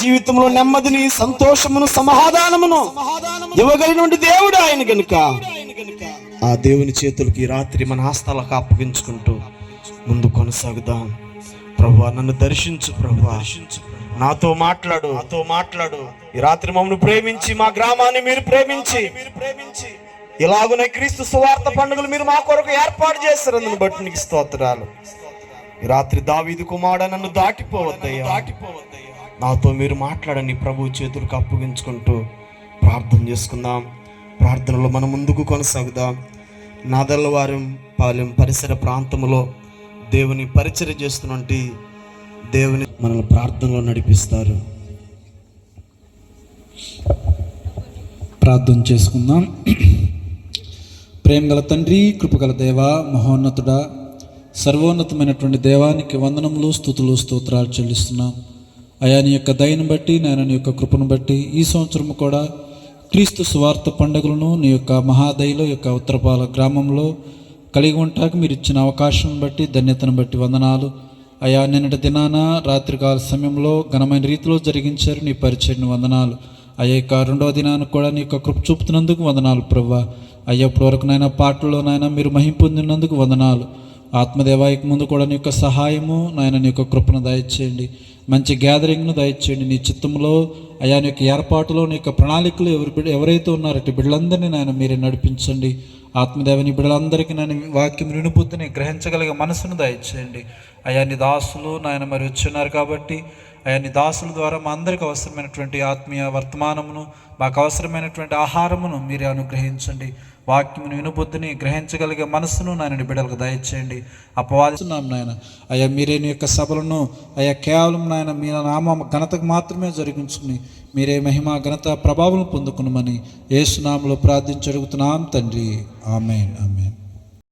జీవితంలో నెమ్మదిని, సంతోషమును, సమాధానమును ఇవ్వగలిగినటువంటి దేవుడు ఆయన గనుక ఆ దేవుని చేతులకి రాత్రి మన హస్తాలకు అప్పగించుకుంటూ ముందు కొనసాగుదాం. ప్రభువా, నన్ను దర్శించు ప్రభువా, నాతో మాట్లాడు. ఈ రాత్రి మమ్మల్ని ప్రేమించి, మా గ్రామాన్ని మీరు ప్రేమించి ఇలాగునే క్రీస్తు సువార్త పండుగలు మీరు మా కొరకు ఏర్పాటు చేస్తారు. అందుని బట్టి నీకు స్తోత్రాలు. ఈ రాత్రి దావీదు కుమారుడా, నన్ను దాటిపోవద్దయ్యా, నాతో మీరు మాట్లాడని ప్రభు చేతులకు అప్పగించుకుంటూ ప్రార్థన చేసుకుందాం. ప్రార్థనలో మనం ముందుకు కొనసాగుదాం. నాదల్లవారం పాలెం పరిసర ప్రాంతంలో దేవుని పరిచర్య చేస్తున్నటువంటి దేవుని మనల్ని ప్రార్థనలో నడిపిస్తారు. ప్రార్థన చేసుకుందాం. ప్రేమగల తండ్రి, కృపగల దేవ, మహోన్నతుడా, సర్వోన్నతమైనటువంటి దేవానికి వందనములు, స్తుతులు, స్తోత్రాలు చెల్లిస్తున్నాం. అయా, నీ యొక్క దయను బట్టి, నాయన నీ యొక్క కృపను బట్టి ఈ సంవత్సరం కూడా క్రీస్తు సువార్త పండుగలను నీ యొక్క మహాదయలో యొక్క ఉత్తరపాల గ్రామంలో కలిగి ఉంటాక మీరు ఇచ్చిన అవకాశం బట్టి, ధన్యతను బట్టి వందనాలు. అయా, నిన్నటి దినాన రాత్రికాల సమయంలో ఘనమైన రీతిలో జరిగించారు నీ పరిచయను వందనాలు. అయ్యా, యొక్క రెండవ దినానికి కూడా నీ యొక్క కృప చూపుతున్నందుకు వందనాలు ప్రభువా. అయ్యా, ఇప్పటి వరకు నాయన పాటల్లోనైనా మీరు మహిమ పొందినందుకు వందనాలు. ఆత్మదేవాయికి ముందు కూడా నీ యొక్క సహాయము నాయన, నీ యొక్క కృపను దయచేయండి. మంచి గ్యాదరింగ్ను దయచేయండి. నీ చిత్తంలో అయా, నీ యొక్క ఏర్పాటులో, నీ యొక్క ప్రణాళికలు ఎవరైతే ఉన్నారో అటు బిడ్డలందరినీ నాయన మీరే నడిపించండి. ఆత్మదేవని బిడ్డలందరికీ నేను వాక్యం వినుబుద్ధిని గ్రహించగలిగే మనసును దయచేయండి. అయా, నీ దాసులు నాయన మరి వచ్చున్నారు కాబట్టి అయా, నీ దాసుల ద్వారా మా అందరికి అవసరమైనటువంటి ఆత్మీయ వర్తమానమును, మాకు అవసరమైనటువంటి ఆహారమును మీరే అనుగ్రహించండి. వాక్యమును వినుబుద్ధిని గ్రహించగలిగే మనసును నాయన బిడ్డలకు దయచేయండి. అపవాదిస్తున్నాం నాయన. అయ్యా, మీరే నీ యొక్క సభలను అయ్యా కేవలం నాయన మీ నామ ఘనతకు మాత్రమే జరిగించుకుని మీరే మహిమ, ఘనత, ప్రభావం పొందుకునమని యేసు నామములో ప్రార్థించి అడుగుతున్నాం తండ్రి. ఆమేన్, ఆమేన్.